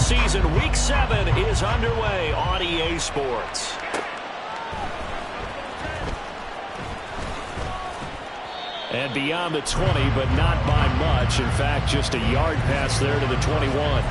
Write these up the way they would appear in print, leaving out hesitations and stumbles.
season. Week 7 is underway on EA Sports. And beyond the 20, but not by much. In fact, just a yard pass there to the 21.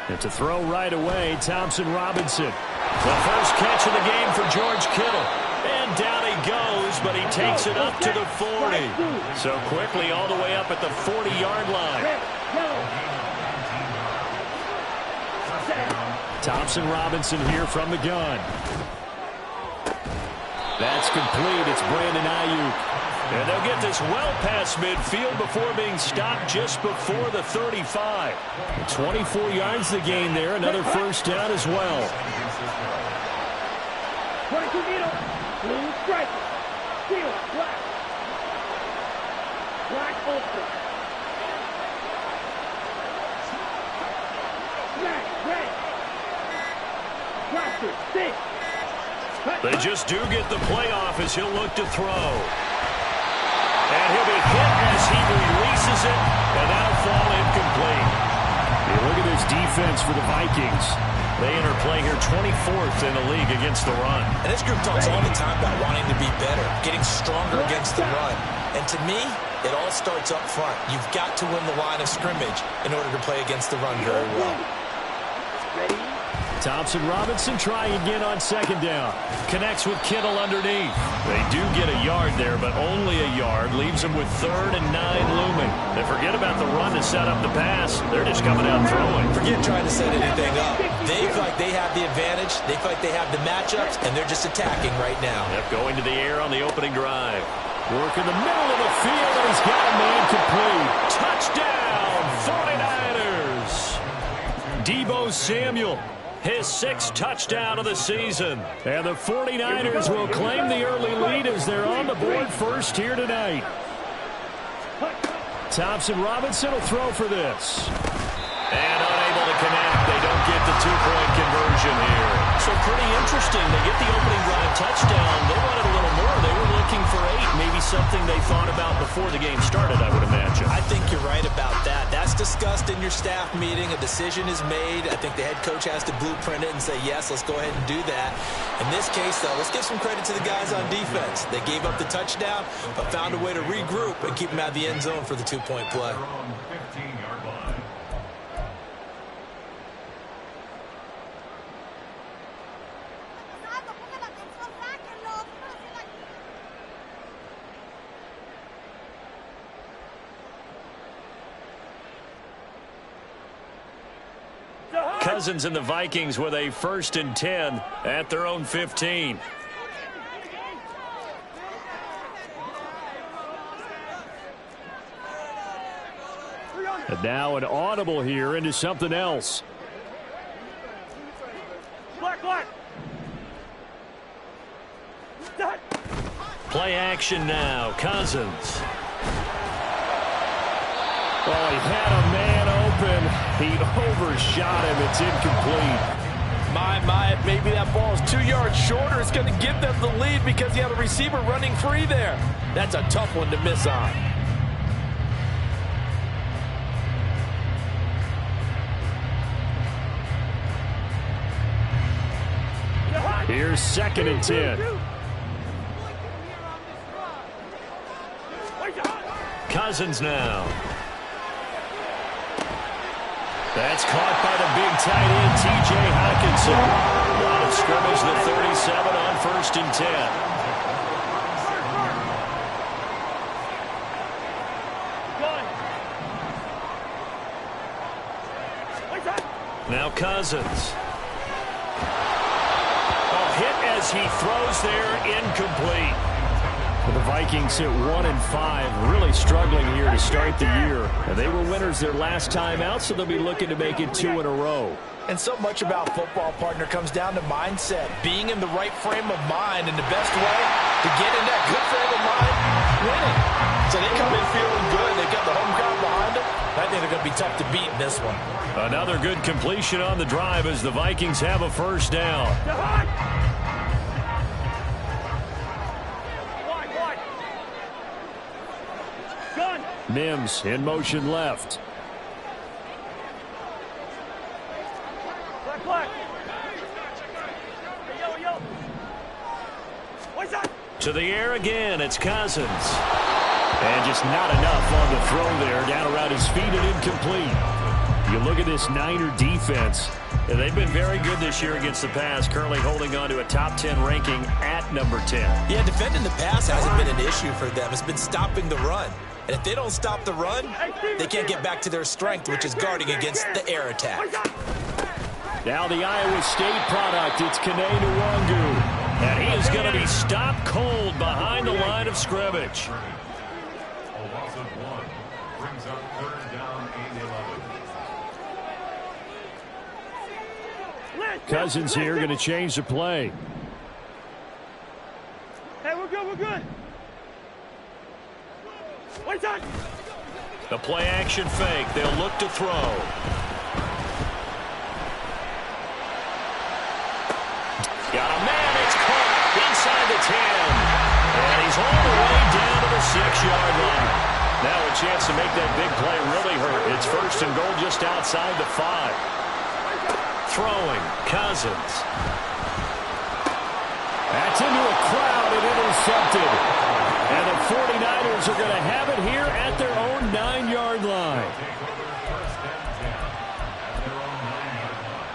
And to throw right away, Thompson Robinson. The first catch of the game for George Kittle. And down he goes, but he takes it up to the 40. So quickly all the way up at the 40-yard line. Thompson Robinson here from the gun. That's complete. It's Brandon Ayuk. And they'll get this well past midfield before being stopped just before the 35. 24 yards the gain there. Another first down as well. 22 middle. Blue striker. Field. Black. Black ultra. Black. Red. Blaster. 6. They just do get the playoff as he'll look to throw. And he'll be hit as he releases it, and that'll fall incomplete. Yeah, look at this defense for the Vikings. They enter play here 24th in the league against the run. And this group talks all the time about wanting to be better, getting stronger against the run. And to me, it all starts up front. You've got to win the line of scrimmage in order to play against the run very well. Ready? Thompson Robinson trying again on second down. Connects with Kittle underneath. They do get a yard there, but only a yard. Leaves them with 3rd and 9 looming. They forget about the run to set up the pass. They're just coming out throwing. Forget trying to set anything up. They feel like they have the advantage. They feel like they have the matchups, and they're just attacking right now. Yep, going to the air on the opening drive. Work in the middle of the field, and he's got a man complete. Touchdown, 49ers. Deebo Samuel. His 6th touchdown of the season. And the 49ers will claim the early lead as they're on the board first here tonight. Thompson Robinson will throw for this. And unable to connect. They don't get the 2-point conversion here. So pretty interesting. They get the opening drive touchdown. They wanted a little more. They were looking for 8. Maybe something they thought about before the game started, I would imagine. I think you're right about that. That's discussed in your staff meeting. A decision is made. I think the head coach has to blueprint it and say, yes, let's go ahead and do that. In this case, though, let's give some credit to the guys on defense. They gave up the touchdown, but found a way to regroup and keep them out of the end zone for the 2-point play. Cousins and the Vikings with a 1st and 10 at their own 15. And now an audible here into something else. Black. Play action now. Cousins. Oh, he had a man open. He overshot him. It's incomplete. My, maybe that ball is 2 yards shorter. It's going to give them the lead because you have a receiver running free there. That's a tough one to miss on. Here's 2nd and 10. Cousins now. That's caught by the big tight end, T.J. Hockenson. Line of scrimmage, the 37 on 1st and 10. Now Cousins. Oh, hit as he throws there, incomplete. The Vikings hit 1-5, really struggling here to start the year. And they were winners their last time out, so they'll be looking to make it 2 in a row. And so much about football, partner, comes down to mindset. Being in the right frame of mind, and the best way to get in that good frame of mind, winning. So they come in feeling good. They've got the home crowd behind them. I think they're going to be tough to beat in this one. Another good completion on the drive as the Vikings have a first down. Mims in motion left. To the air again, it's Cousins. And just not enough on the throw there, down around his feet and incomplete. You look at this Niner defense, they've been very good this year against the pass, currently holding on to a top 10 ranking at number 10. Yeah, defending the pass hasn't been an issue for them. It's been stopping the run. And if they don't stop the run, they can't get back to their strength, which is guarding against the air attack. Now the Iowa State product, it's Kene Nwangu. And he is going to be stopped cold behind the line of scrimmage. Cousins here going to change the play. Hey, we're good, we're good. Wait on. The play action fake. They'll look to throw. Got a man. It's caught inside the 10. And he's all the way down to the 6-yard line. Now a chance to make that big play really hurt. It's first and goal just outside the 5. Throwing, Cousins. That's into a crowd and intercepted. And the 49ers are going to have it here at their own 9-yard line.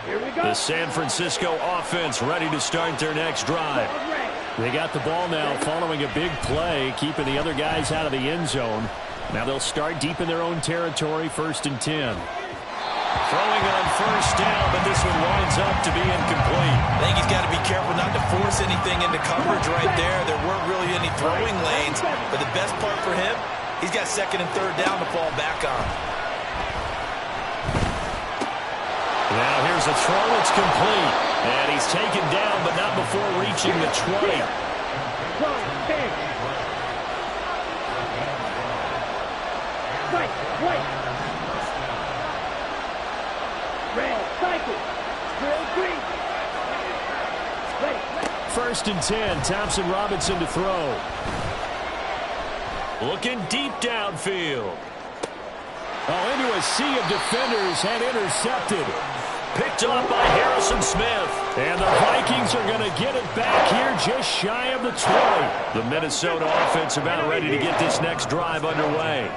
Here we go. The San Francisco offense ready to start their next drive. They got the ball now following a big play, keeping the other guys out of the end zone. Now they'll start deep in their own territory, 1st and 10. Throwing on first down, but this one winds up to be incomplete. I think he's got to be careful not to force anything into coverage right there. There weren't really any throwing lanes, but the best part for him, he's got 2nd and 3rd down to fall back on. Now here's a throw. It's complete. And he's taken down, but not before reaching the 20. Wait. Red, cycle. Green. Ready. 1st and 10. Thompson Robinson to throw. Looking deep downfield. Oh, into a sea of defenders and intercepted. Picked off by Harrison Smith. And the Vikings are going to get it back here just shy of the 20. The Minnesota offense about ready to get this next drive underway.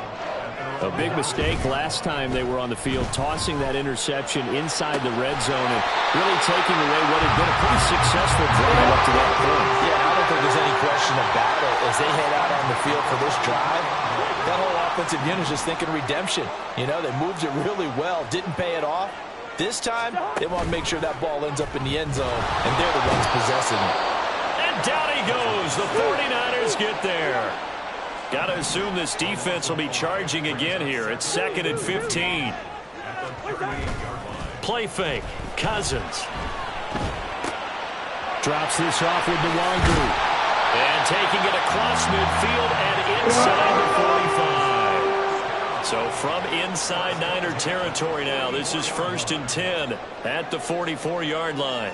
A big mistake last time they were on the field, tossing that interception inside the red zone and really taking away what had been a pretty successful drive up to that point. Yeah, I don't think there's any question about it. As they head out on the field for this drive, that whole offensive unit is just thinking redemption. You know, they moved it really well, didn't pay it off. This time, they want to make sure that ball ends up in the end zone, and they're the ones possessing it. And down he goes. The 49ers get there. Got to assume this defense will be charging again here. It's 2nd and 15. Play fake. Cousins. Drops this off with Nwangu. And taking it across midfield and inside the 45. So from inside Niner territory now, this is 1st and 10 at the 44-yard line.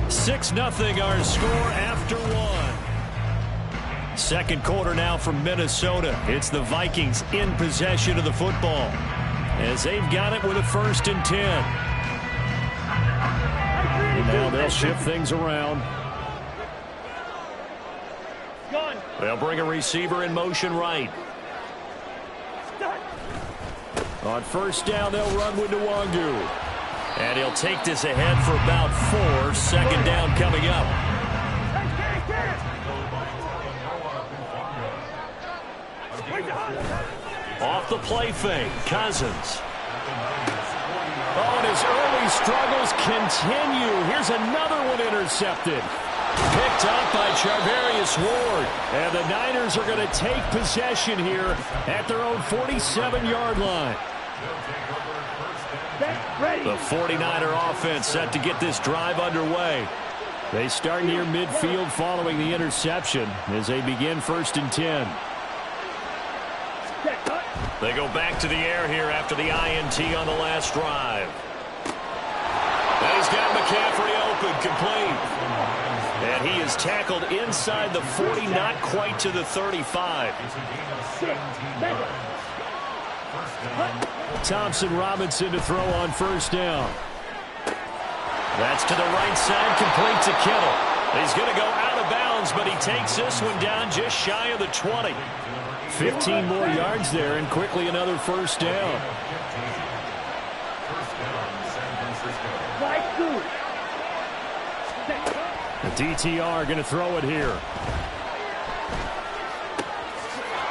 Six 6-0 our score after one. Second quarter now from Minnesota. It's the Vikings in possession of the football as they've got it with a 1st and 10. And now they'll shift things around. They'll bring a receiver in motion right. On first down, they'll run with Nwangu. And he'll take this ahead for about 4. Second down coming up. Off the play fake, Cousins. Oh, and his early struggles continue. Here's another one intercepted. Picked up by Charvarius Ward. And the Niners are going to take possession here at their own 47-yard line. The 49er offense set to get this drive underway. They start near midfield following the interception as they begin 1st and 10. They go back to the air here after the INT on the last drive. And he's got McCaffrey open, complete. And he is tackled inside the 40, not quite to the 35. Thompson Robinson to throw on 1st down. That's to the right side, complete to Kittle. He's going to go out of bounds, but he takes this one down just shy of the 20. 15 more yards there, and quickly another 1st down. The DTR going to throw it here.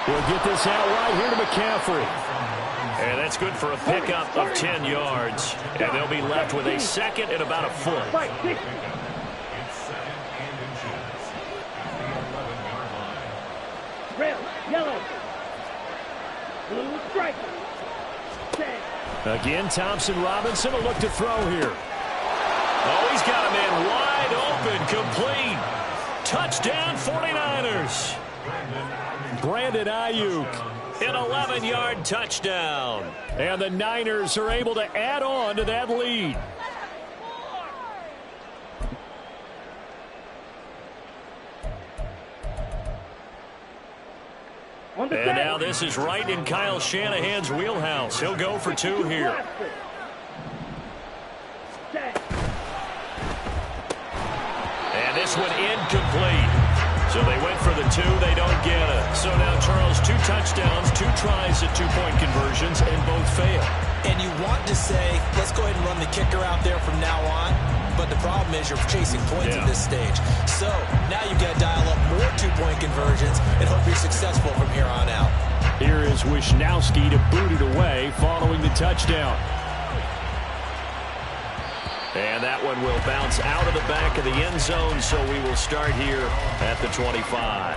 He'll get this out wide here to McCaffrey. And that's good for a pickup of 10 yards. And they'll be left with a 2nd and about a foot. Red, yellow, blue stripe. Again, Thompson Robinson will look to throw here. Oh, he's got a man wide open, complete. Touchdown 49ers. Brandon Ayuk, an 11-yard touchdown. And the Niners are able to add on to that lead. And now this is right in Kyle Shanahan's wheelhouse. He'll go for 2 here. And this one incomplete. So they went for the 2. They don't get it. So now, Charles, 2 touchdowns, 2 tries at 2-point conversions, and both fail. And you want to say, let's go ahead and run the kicker out there from now on. But the problem is you're chasing points at this stage. So now you've got to dial up more 2-point conversions and hope you're successful from here on out. Here is Wishnowski to boot it away following the touchdown. And that one will bounce out of the back of the end zone, so we will start here at the 25.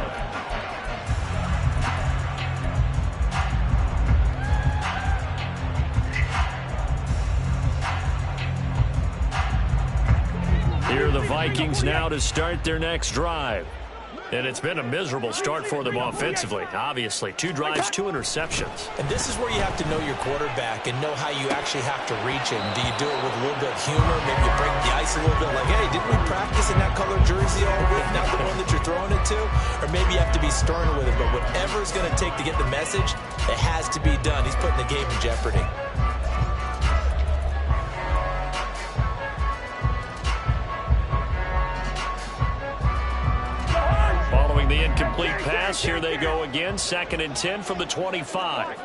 Here are the Vikings now to start their next drive. And it's been a miserable start for them offensively, obviously. 2 drives, 2 interceptions. And this is where you have to know your quarterback and know how you actually have to reach him. Do you do it with a little bit of humor? Maybe you break the ice a little bit like, hey, didn't we practice in that color jersey all week, not the one that you're throwing it to? Or maybe you have to be stern with it. But whatever it's going to take to get the message, it has to be done. He's putting the game in jeopardy. Following the incomplete pass, here they go again. 2nd and 10 from the 25.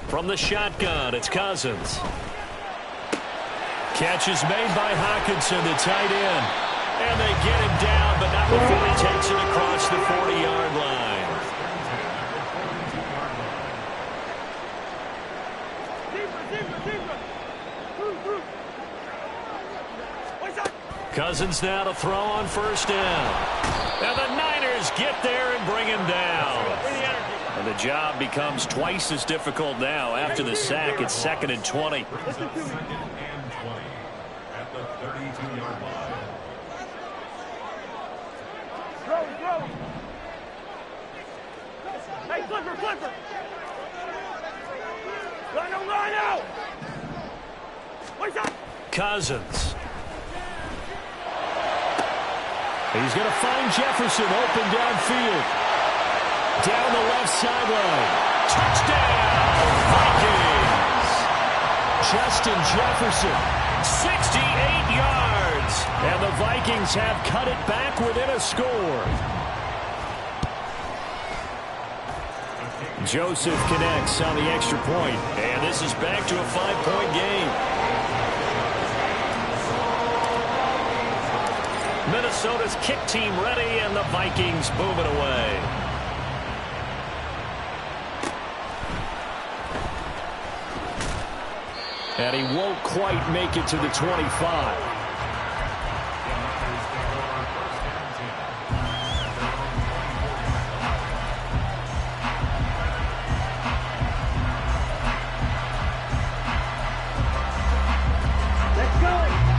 From the shotgun, it's Cousins. Catch is made by Hockenson, the tight end. And they get him down, but not before he takes it across the 40-yard line. Cousins now to throw on 1st down. And the Niners get there and bring him down. And the job becomes twice as difficult now. After the sack, it's 2nd and 20. Hey, flipper! Line out! What's up? Cousins. He's going to find Jefferson open downfield. Down the left sideline. Touchdown, Vikings! Justin Jefferson, 68 yards. And the Vikings have cut it back within a score. Joseph connects on the extra point. And this is back to a 5-point game. Minnesota's kick team ready, and the Vikings move it away. And he won't quite make it to the 25.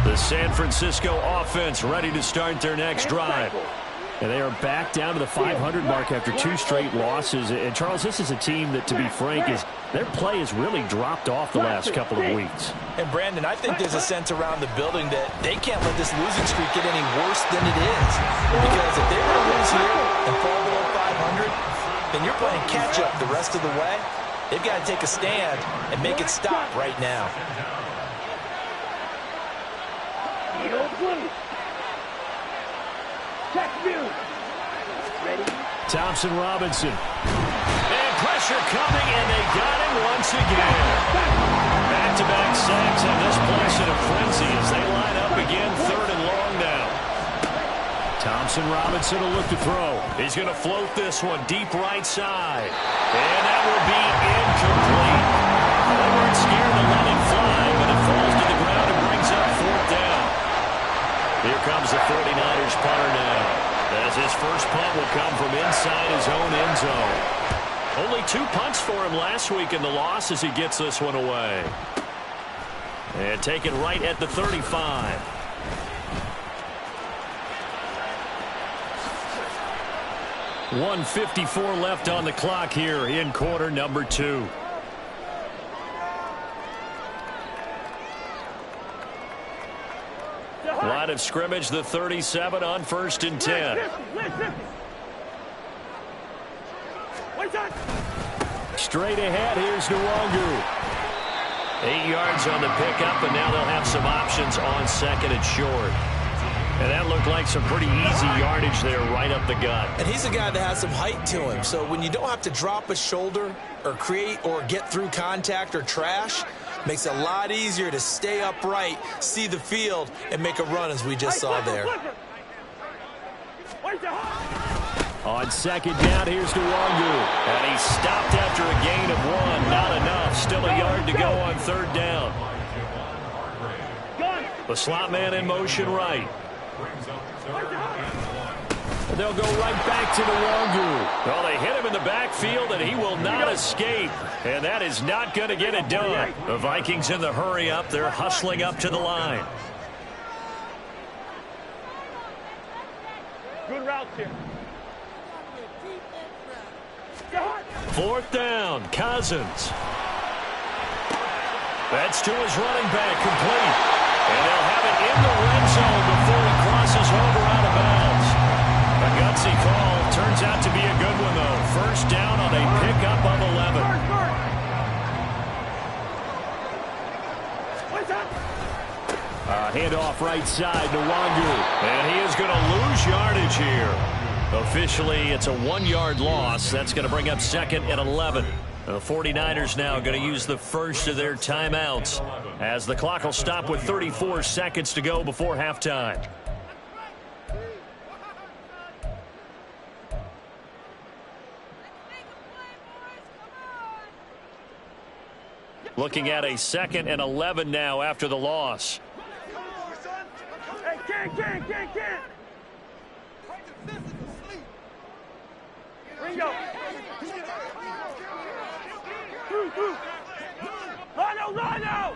The San Francisco offense ready to start their next drive. And they are back down to the 500 mark after 2 straight losses. And, Charles, this is a team that, to be frank, their play has really dropped off the last couple of weeks. And, Brandon, I think there's a sense around the building that they can't let this losing streak get any worse than it is. Because if they're going to lose here and fall below 500, then you're playing catch-up the rest of the way. They've got to take a stand and make it stop right now. Thompson Robinson. And pressure coming, and they got him once again. Back-to-back sacks, and this place in a frenzy as they line up again, 3rd and long now. Thompson Robinson will look to throw. He's going to float this one deep right side. And that will be incomplete. They weren't scared to let it fly, but it falls to the ground and brings up 4th down. Here comes the 49ers punter now, as his first punt will come from inside his own end zone. Only 2 punts for him last week in the loss as he gets this one away. And taken right at the 35. .154 left on the clock here in quarter number 2. Line of scrimmage, the 37 on 1st and 10. Straight ahead, here's Nwangu. 8 yards on the pickup, and now they'll have some options on 2nd and short. And that looked like some pretty easy yardage there right up the gut. And he's a guy that has some height to him. So when you don't have to drop a shoulder or create or get through contact or trash, makes it a lot easier to stay upright, see the field, and make a run as we just saw there. On 2nd down, here's Nwangu. And he stopped after a gain of 1. Not enough. Still a yard to go on 3rd down. The slot man in motion right. They'll go right back to Nwangu. Well, they hit him in the backfield, and he will not escape. And that is not going to get it done. The Vikings in the hurry up. They're hustling up to the line. Good route here. 4th down, Cousins. That's to his running back, complete. And they'll have it in the red zone before he crosses over out of bounds. A gutsy call. Turns out to be a good one, though. 1st down on a pickup of 11. Handoff right side to Nwangu. And he is going to lose yardage here. Officially, it's a 1-yard loss. That's going to bring up 2nd and 11. The 49ers now going to use the first of their timeouts as the clock will stop with 34 seconds to go before halftime. Looking at a 2nd and 11 now after the loss. Hey, can't. Ringo. Lano.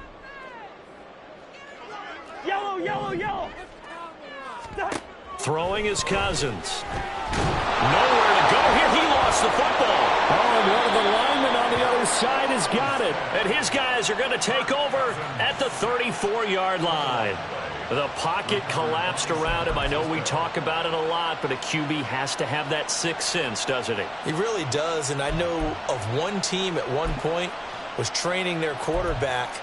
Yellow. Throwing is Cousins. Nowhere to go here. He lost the football. Oh, and one of the linemen on the other side has got it. And his guys are going to take over at the 34-yard line. The pocket collapsed around him. I know we talk about it a lot, but a QB has to have that sixth sense, doesn't he? He really does, and I know of one team at one point was training their quarterback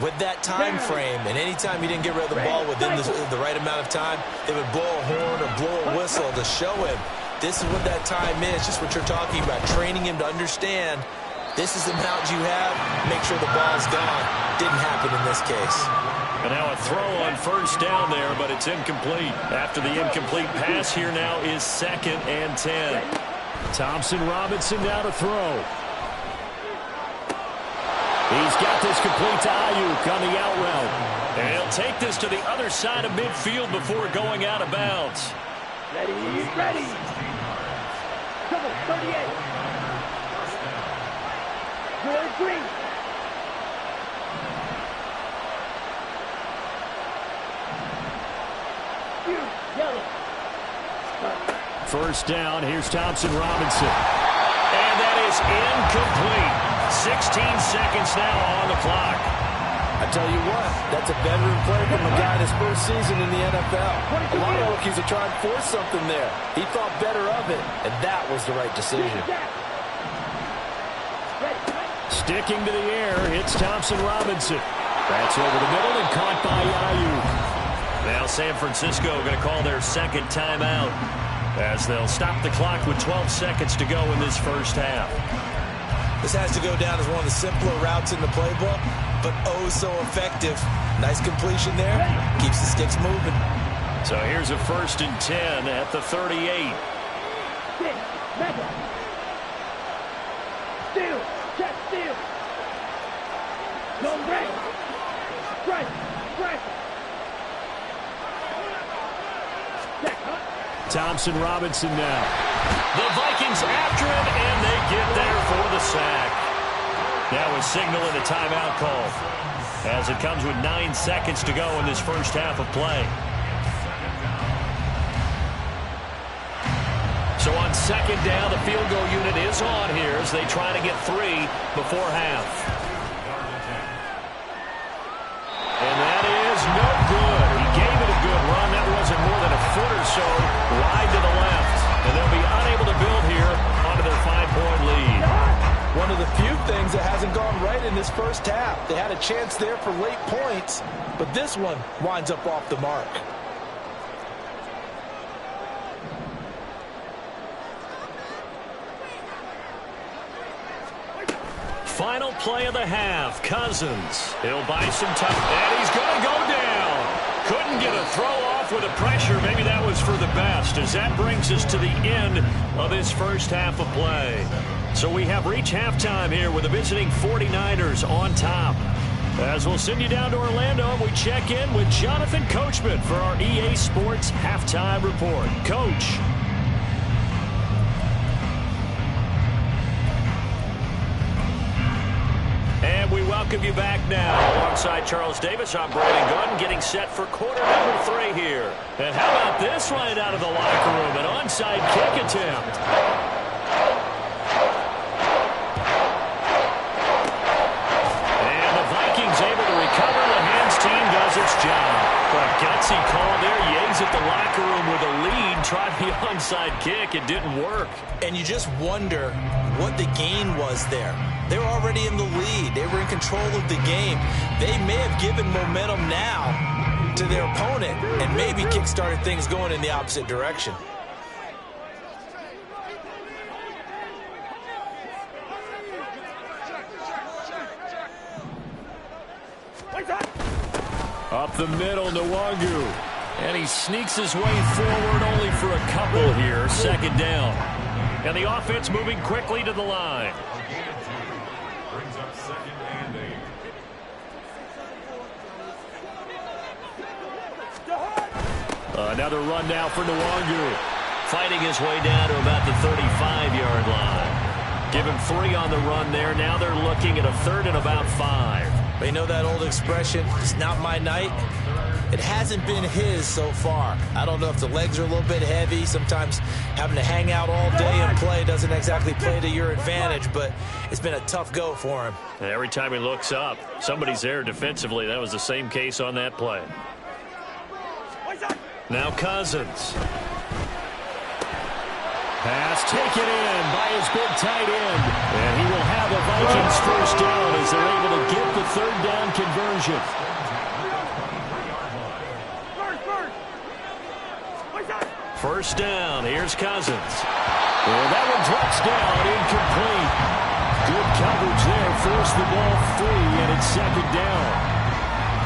with that time frame, and anytime he didn't get rid of the ball within the right amount of time, they would blow a horn or blow a whistle to show him this is what that time is, just what you're talking about, training him to understand this is the amount you have, make sure the ball's gone. Didn't happen in this case. And now a throw on first down there, but it's incomplete. After the incomplete pass, here now is 2nd and 10. Thompson Robinson now to throw. He's got this complete to Ayuk on the out route. And he'll take this to the other side of midfield before going out of bounds. Ready, ready. Come on, 38. George Green. Yellow. First down, here's Thompson Robinson. And that is incomplete. 16 seconds now on the clock. I tell you what, that's a veteran play from a guy in his first season in the NFL. A lot of rookies are trying to force something there. He thought better of it, and that was the right decision. Sticking to the air, it's Thompson Robinson. That's over the middle and caught by Ayuk. Now San Francisco going to call their second timeout as they'll stop the clock with 12 seconds to go in this first half. This has to go down as one of the simpler routes in the playbook, but oh so effective. Nice completion there. Keeps the sticks moving. So here's a 1st and 10 at the 38. Steal. Check steal. No break. Strike. Strike. Thompson Robinson now. The Vikings after him, and they get there for the sack. That was signaling a timeout call as it comes with 9 seconds to go in this first half of play. So on 2nd down, the field goal unit is on here as they try to get 3 before half. And that is no good. He gave it a good run. That wasn't more than a foot or so wide to the left. And they'll be unable to build here onto their 5-point lead. One of the few things that hasn't gone right in this first half. They had a chance there for late points, but this one winds up off the mark. Final play of the half. Cousins. He'll buy some time. And he's going to go down. Couldn't get a throw off with the pressure. Maybe that was for the best, as that brings us to the end of this first half of play. So we have reached halftime here with the visiting 49ers on top. As we'll send you down to Orlando, we check in with Jonathan Coachman for our EA Sports Halftime Report. Coach. And we welcome you back now. Alongside Charles Davis, I'm Brandon Gunn, getting set for quarter number 3 here. And how about this right out of the locker room? An onside kick attempt. And the Vikings able to recover. The hands team does its job. But a gutsy call there. Yates at the locker room with a lead. Tried the onside kick. It didn't work. And you just wonder what the gain was there. They were already in the lead. They were in control of the game. They may have given momentum now to their opponent and maybe kick-started things going in the opposite direction. Up the middle, Nwangu. And he sneaks his way forward only for a couple here. 2nd down. And the offense moving quickly to the line. Another run now for Nwangu. Fighting his way down to about the 35-yard line. Give him 3 on the run there. Now they're looking at a 3rd and about 5. They know that old expression, it's not my night. It hasn't been his so far. I don't know if the legs are a little bit heavy. Sometimes having to hang out all day and play doesn't exactly play to your advantage, but it's been a tough go for him. And every time he looks up, somebody's there defensively. That was the same case on that play. Now Cousins. Pass taken in by his big tight end. And he will have the Vikings first down as they're able to get the 3rd down conversion. First down. Here's Cousins. And that one drops down, incomplete. Good coverage there. Forced the ball free, and it's 2nd down.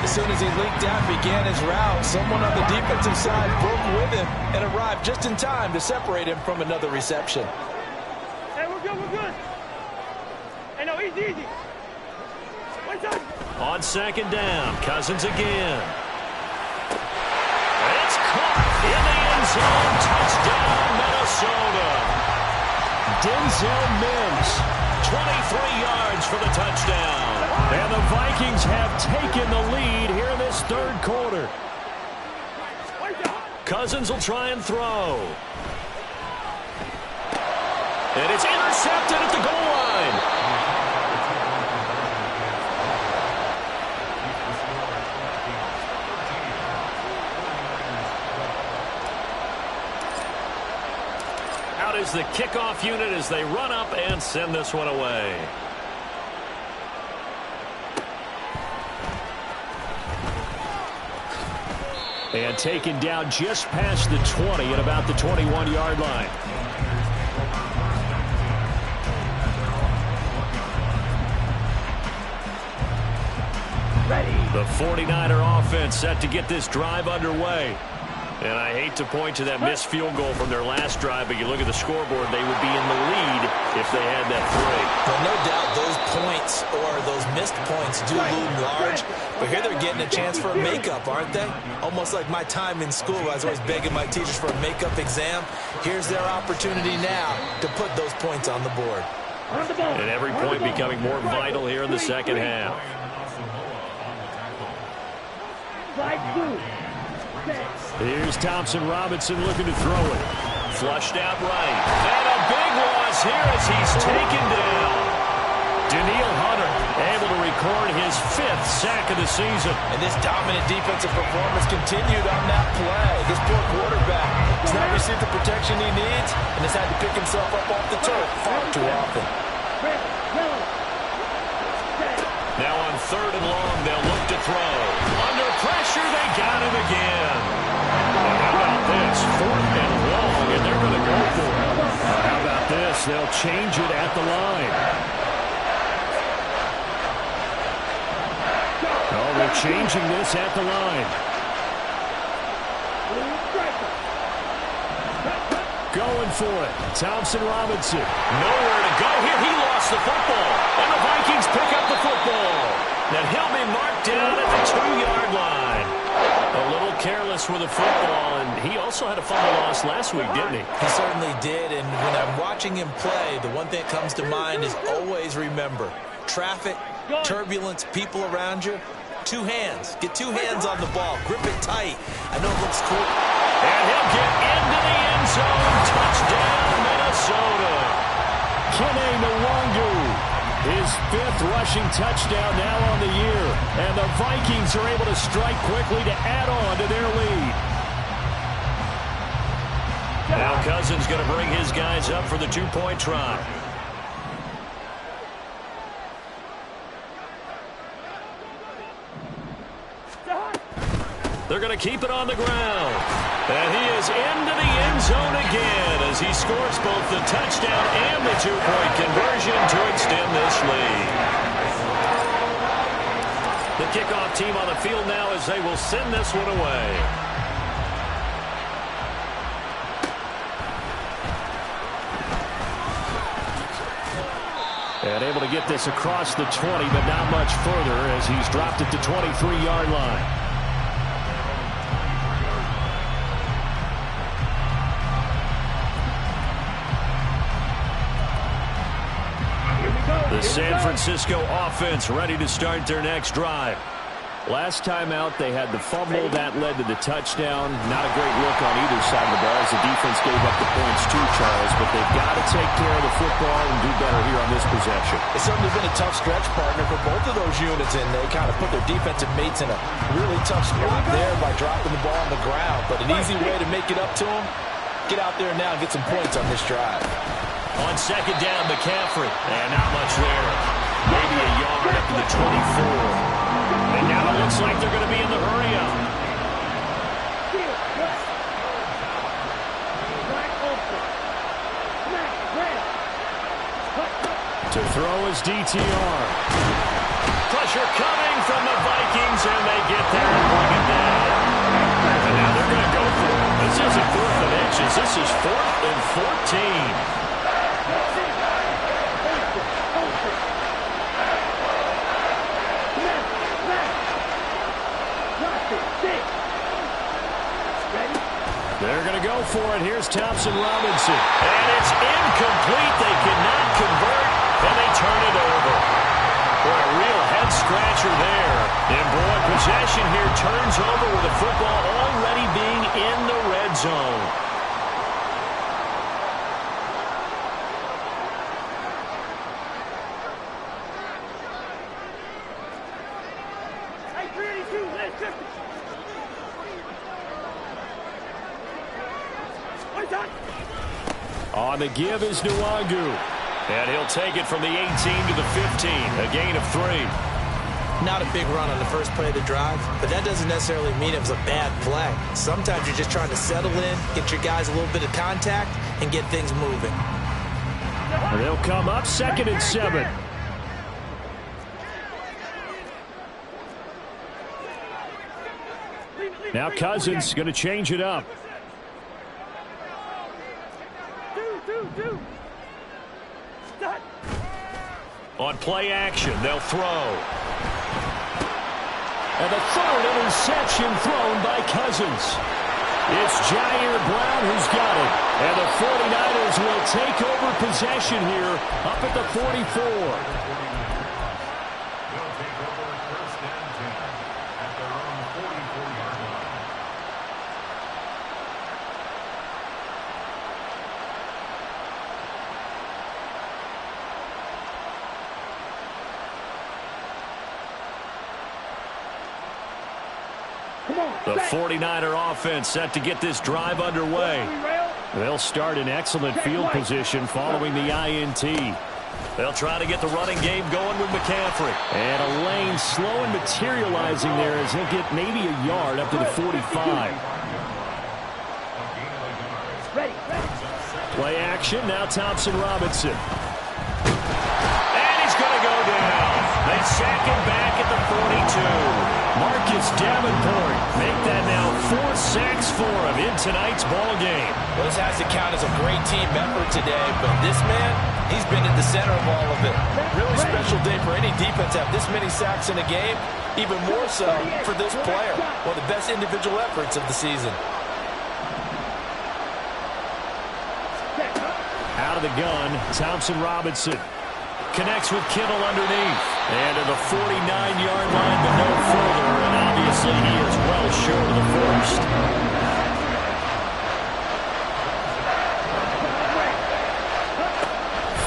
As soon as he leaked out and began his route, someone on the defensive side broke with him and arrived just in time to separate him from another reception. Hey, we're good, we're good. Hey, no, easy. One time. On second down, Cousins again. It's caught in the end zone. Touchdown, Minnesota. Denzel Mims, 23 yards for the touchdown. And the Vikings have taken the lead here in this third quarter. Cousins will try and throw. And it's intercepted at the goal line. Out is the kickoff unit as they run up and send this one away. And taken down just past the 20 at about the 21-yard line. Ready. The 49er offense set to get this drive underway. And I hate to point to that missed field goal from their last drive, but you look at the scoreboard, they would be in the lead if they had that three. Well, no doubt those points or those missed points do loom large, but here they're getting a chance for a makeup, aren't they? Almost like my time in school. I was always begging my teachers for a makeup exam. Here's their opportunity now to put those points on the board. And every point becoming more vital here in the second half. Here's Thompson Robinson looking to throw it. Flushed out right. And a big loss here as he's taken down. Danielle Hunter able to record his 5th sack of the season. And this dominant defensive performance continued on that play. This poor quarterback has not received the protection he needs and has had to pick himself up off the turf far too often. Now on 3rd and long, they'll look to throw. Under pressure, they got him again. And how about this? 4th and long, and they're going to go for it. How about this? They'll change it at the line. Oh, they're changing this at the line. Going for it. Thompson Robinson. Nowhere to go here. He lost the football. And the Vikings pick up the football. Then he'll be marked down at the 2-yard line. A little careless with the football, and he also had a fumble loss last week, didn't he? He certainly did, and when I'm watching him play, the one thing that comes to mind is always remember, traffic, turbulence, people around you, 2 hands. Get 2 hands on the ball. Grip it tight. I know it looks cool. And he'll get into the end zone. Touchdown, Minnesota. Kene Nwangu, his 5th rushing touchdown now on the year. And the Vikings are able to strike quickly to add on to their lead. Now Cousins going to bring his guys up for the 2-point try. They're going to keep it on the ground. And he is into the end zone again as he scores both the touchdown and the 2-point conversion to extend this lead. The kickoff team on the field now as they will send this one away. And able to get this across the 20, but not much further as he's dropped it to 23-yard line. The San Francisco offense ready to start their next drive. Last time out, they had the fumble that led to the touchdown. Not a great look on either side of the ball as the defense gave up the points too, Charles, but they've got to take care of the football and do better here on this possession. It's certainly been a tough stretch, partner, for both of those units, and they kind of put their defensive mates in a really tough spot there by dropping the ball on the ground. But an easy way to make it up to them, get out there now and get some points on this drive. On second down, McCaffrey. And not much there. Maybe a yard up to the 24. And now it looks like they're going to be in the hurry-up. To throw his DTR. Pressure coming from the Vikings, and they get there and bring it down. And now they're going to go for it. This isn't 4th and inches. This is 4th and 14. They're going to go for it. Here's Thompson Robinson. And it's incomplete. They cannot convert, and they turn it over. Boy, a real head-scratcher there. And, boy, possession here turns over with the football already being in the red zone. Hey, 382, let's just... On the give is Nwangu. And he'll take it from the 18 to the 15. A gain of 3. Not a big run on the first play of the drive, but that doesn't necessarily mean it was a bad play. Sometimes you're just trying to settle in, get your guys a little bit of contact, and get things moving. And they'll come up 2nd and 7. Now Cousins going to change it up. On play action, they'll throw. And the 3rd interception thrown by Cousins. It's Jair Brown who's got it. And the 49ers will take over possession here up at the 44. The 49er offense set to get this drive underway. They'll start in excellent field position following the INT. They'll try to get the running game going with McCaffrey. And a lane slow and materializing there as he'll get maybe a yard up to the 45. Play action, now Thompson Robinson. And he's going to go down. They sack him back at the 42. Marcus Davenport make that now 4 sacks for him in tonight's ball game. Well, this has to count as a great team effort today, but this man, he's been at the center of all of it. Really special day for any defense to have this many sacks in a game, even more so for this player. One of the best individual efforts of the season. Out of the gun, Thompson Robinson. Connects with Kittle underneath. And to the 49-yard line, but no further. And obviously he is well short of the first.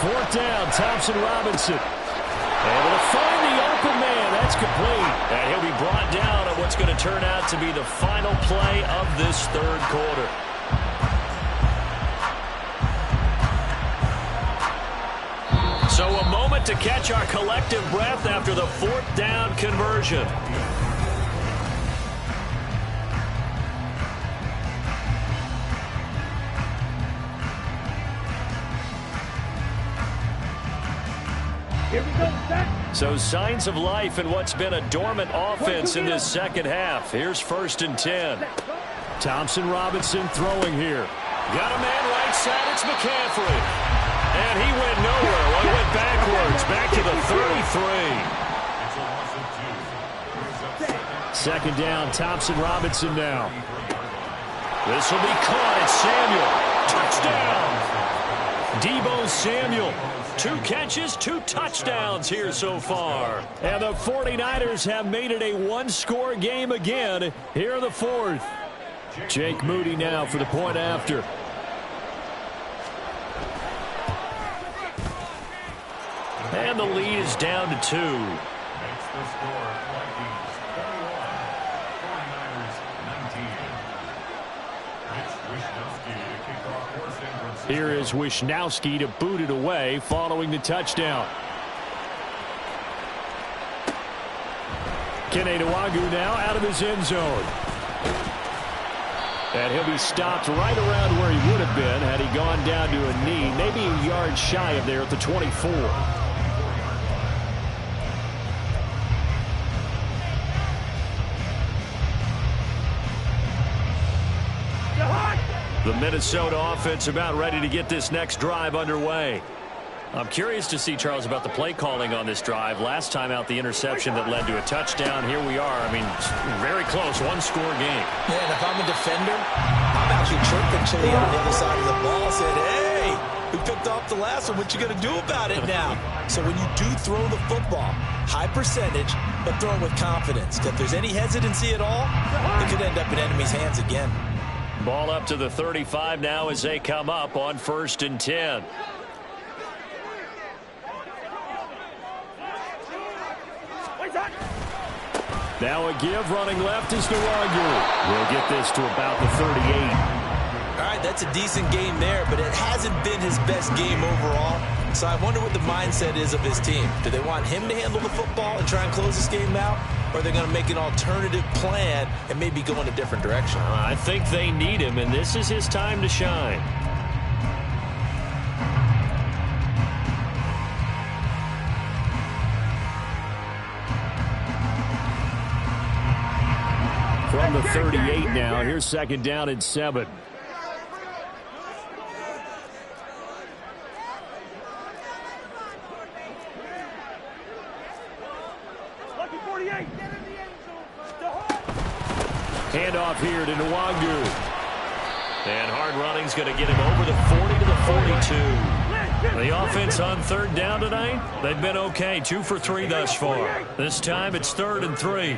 4th down, Thompson Robinson. Able to find the open man. That's complete. And he'll be brought down on what's going to turn out to be the final play of this 3rd quarter. So a moment to catch our collective breath after the 4th down conversion. Here we go, Zach. So signs of life in what's been a dormant offense in this 2nd half. Here's 1st and 10. Thompson Robinson throwing here. Got a man right side. It's McCaffrey. And he went nowhere. Well, he went backwards, back to the 33. 2nd down, Thompson Robinson now. This will be caught. It's Samuel. Touchdown. Deebo Samuel. 2 catches, 2 touchdowns here so far. And the 49ers have made it a 1-score game again here in the 4th. Jake Moody now for the point after. And the lead is down to 2. Here is Wisnowski to boot it away following the touchdown. Kene Nwangu now out of his end zone. And he'll be stopped right around where he would have been had he gone down to a knee, maybe a yard shy of there at the 24. The Minnesota offense about ready to get this next drive underway. I'm curious to see, Charles, about the play calling on this drive. Last time out, the interception that led to a touchdown. Here we are. I mean, very close, one-score game. Yeah, and if I'm a defender, I'm actually chirping Chili on the other side of the ball. Said, hey, we picked off the last one. What you going to do about it now? So when you do throw the football, high percentage, but throw it with confidence. If there's any hesitancy at all, it could end up in enemy's hands again. Ball up to the 35 now as they come up on 1st and 10. Now a give running left is Nwangu. We'll get this to about the 38. All right, that's a decent game there, but it hasn't been his best game overall. So I wonder what the mindset is of his team. Do they want him to handle the football and try and close this game out? Or are they going to make an alternative plan and maybe go in a different direction? I think they need him, and this is his time to shine. From the 38 now, here's 2nd down and 7. Handoff here to Nwangu. And hard running's going to get him over the 40 to the 42. The offense on 3rd down tonight, they've been okay. 2 for 3 thus far. This time it's 3rd and 3.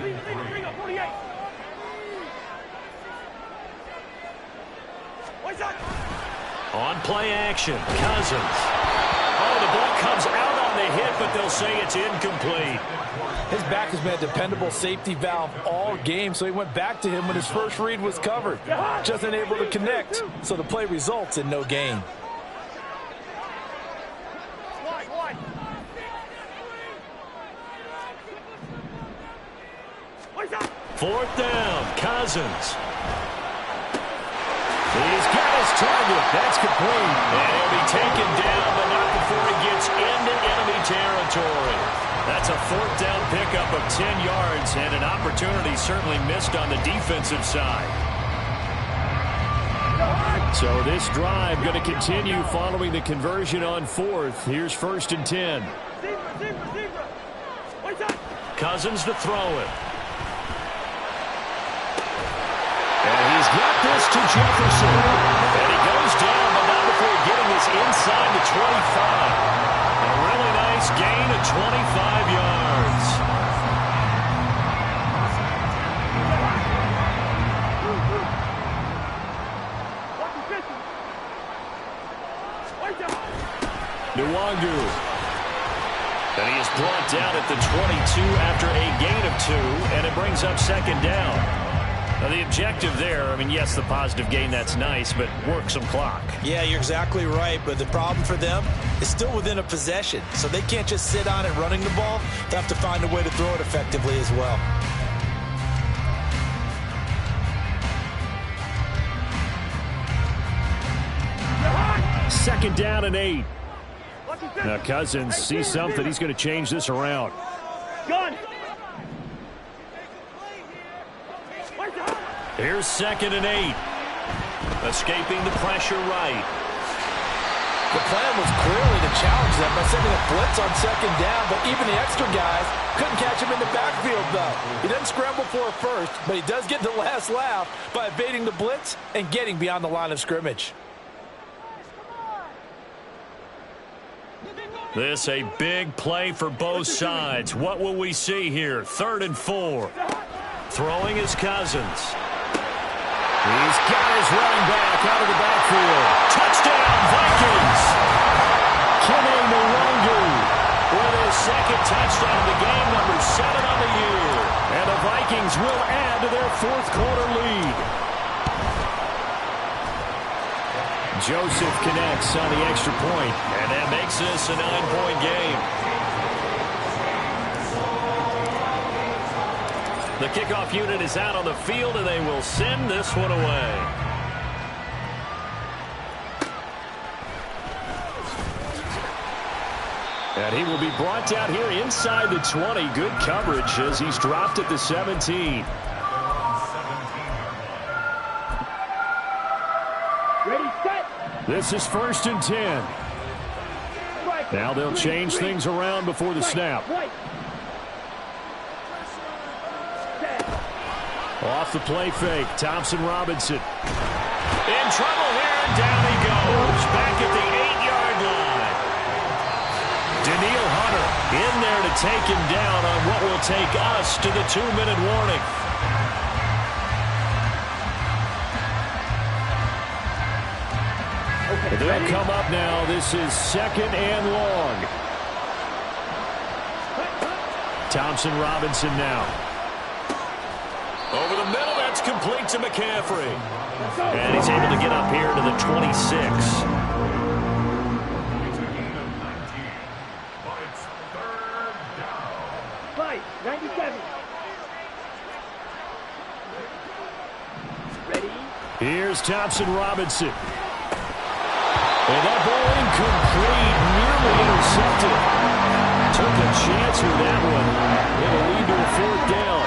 On play action, Cousins. Oh, the ball comes out on the hit, but they'll say it's incomplete. His back has been a dependable safety valve all game, so he went back to him when his first read was covered. Just unable to connect, so the play results in no gain. Fourth down, Cousins. He's got his target. That's complete. And he'll be taken down, but not before he gets into enemy territory. That's a 4th down pickup of 10 yards, and an opportunity certainly missed on the defensive side. So this drive going to continue following the conversion on 4th. Here's 1st and 10. Cousins to throw it. And he's got this to Jefferson. And he goes down, but not before getting this inside the 25. A really nice gain of 25 yards. Nwangu. And he is brought down at the 22 after a gain of 2, and it brings up 2nd down. Now, the objective there, I mean, yes, the positive gain, that's nice, but work some clock. Yeah, you're exactly right, but the problem for them is still within a possession, so they can't just sit on it running the ball. They have to find a way to throw it effectively as well. Second down and 8. Now, Cousins sees something. He's going to change this around. Here's 2nd and 8. Escaping the pressure right. The plan was clearly to challenge them by sending a blitz on 2nd down, but even the extra guys couldn't catch him in the backfield, though. He doesn't scramble for a first, but he does get the last laugh by evading the blitz and getting beyond the line of scrimmage. This a big play for both sides. What will we see here? 3rd and 4. Throwing is Cousins. He's got his running back out of the backfield. Touchdown, Vikings! Kenny Nwangu with his 2nd touchdown of the game, number 7 on the year. And the Vikings will add to their 4th quarter lead. Joseph connects on the extra point, and that makes this a 9-point game. The kickoff unit is out on the field, and they will send this one away. And he will be brought down here inside the 20. Good coverage as he's dropped at the 17. This is 1st and 10. Now they'll change things around before the snap. Off the play fake, Thompson Robinson. In trouble here, and down he goes. Back at the 8-yard line. Daniil Hunter in there to take him down on what will take us to the 2-minute warning. They'll come up now. This is 2nd and long. Thompson Robinson now. Over the middle, that's complete to McCaffrey. And he's able to get up here to the 26. Fight, 97. Ready? Here's Thompson Robinson. And that ball incomplete, nearly intercepted. Took a chance with that one. It'll lead to a 4th down.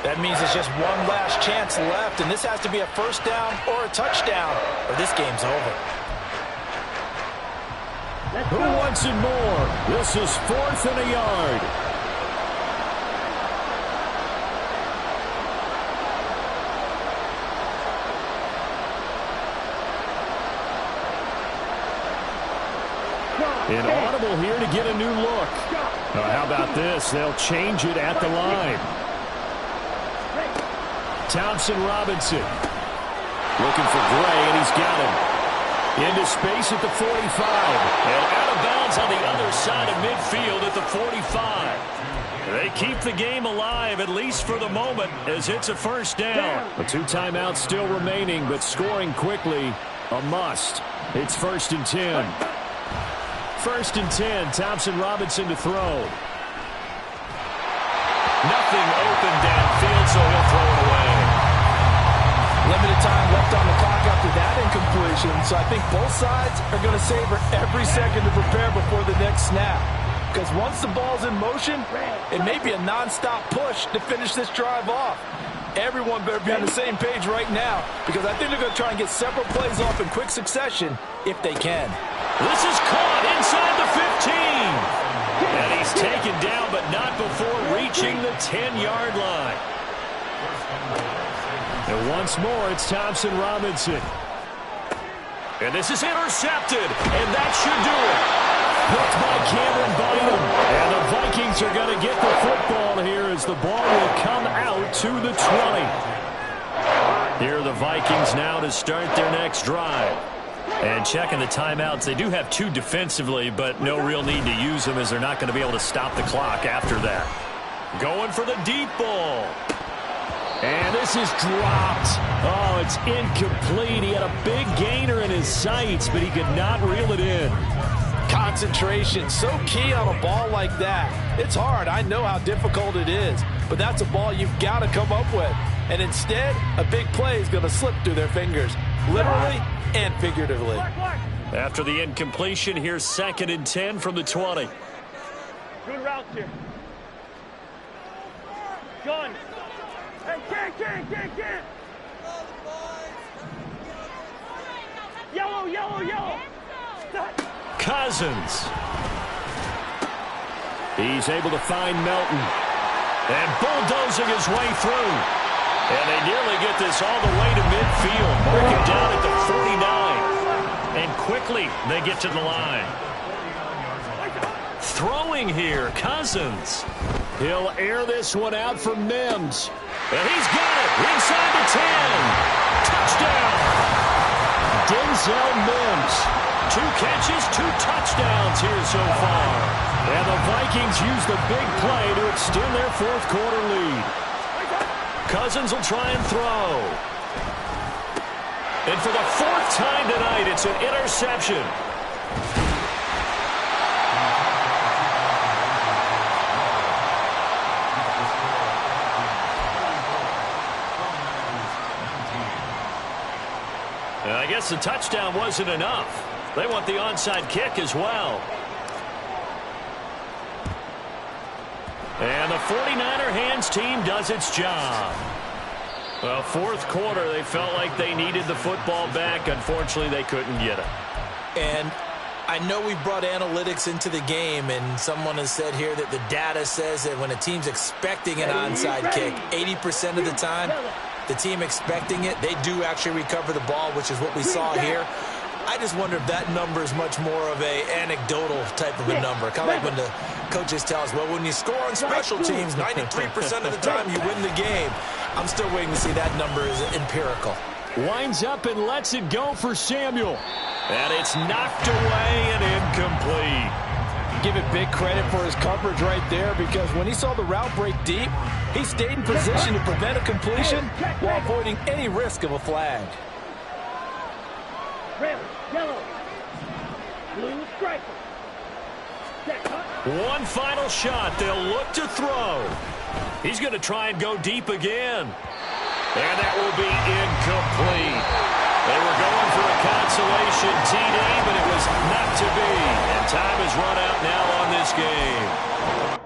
That means there's just one last chance left, and this has to be a 1st down or a touchdown, or this game's over. Who wants it more? This is 4th and a yard. An audible here to get a new look. How about this? They'll change it at the line. Thompson Robinson. Looking for Gray, and he's got him. Into space at the 45. And out of bounds on the other side of midfield at the 45. They keep the game alive, at least for the moment, as it's a 1st down. A 2 timeouts still remaining, but scoring quickly, a must. It's 1st and 10. 1st and 10, Thompson Robinson to throw. Nothing open downfield, so he'll throw it away. Limited time left on the clock after that incompletion, so I think both sides are going to savor every second to prepare before the next snap. Because once the ball's in motion, it may be a non-stop push to finish this drive off. Everyone better be on the same page right now, because I think they're going to try and get several plays off in quick succession if they can. This is caught inside the 15. And he's taken down, but not before reaching the 10-yard line. And once more, it's Thompson Robinson. And this is intercepted, and that should do it. Hooked by Cameron Bynum. And the Vikings are going to get the football here as the ball will come out to the 20. Here are the Vikings now to start their next drive. And checking the timeouts, they do have 2 defensively, but no real need to use them as they're not going to be able to stop the clock after that. Going for the deep ball. And this is dropped. Oh, it's incomplete. He had a big gainer in his sights, but he could not reel it in. Concentration, so key on a ball like that. It's hard. I know how difficult it is, but that's a ball you've got to come up with. And instead, a big play is going to slip through their fingers, literally and figuratively. After the incompletion, here's 2nd and 10 from the 20. Good route here. Gun. Hey, can't. Yellow. Cousins. He's able to find Melton. And bulldozing his way through. And they nearly get this all the way to midfield. Marking down at the 49. And quickly they get to the line. Throwing here, Cousins. He'll air this one out for Mims. And he's got it inside the 10. Touchdown. Denzel Mims. 2 catches, 2 touchdowns here so far. And the Vikings use the big play to extend their 4th quarter lead. Cousins will try and throw. And for the 4th time tonight, it's an interception. And I guess the touchdown wasn't enough. They want the onside kick as well. And the 49er hands team does its job. Well, fourth quarter, they felt like they needed the football back. Unfortunately, they couldn't get it. And I know we've brought analytics into the game, and someone has said here that the data says that when a team's expecting an onside kick, 80% of the time, the team expecting it, they do actually recover the ball, which is what we saw here. I just wonder if that number is much more of a anecdotal type of a number. Kind of like when the coaches tell us, well, when you score on special teams, 93% of the time you win the game. I'm still waiting to see that number is empirical. Winds up and lets it go for Samuel. And it's knocked away and incomplete. Give it big credit for his coverage right there, because when he saw the route break deep, he stayed in position to prevent a completion while avoiding any risk of a flag. Red, yellow, blue striker. One final shot. They'll look to throw. He's going to try and go deep again. And that will be incomplete. They were going for a consolation TD, but it was not to be. And time has run out now on this game.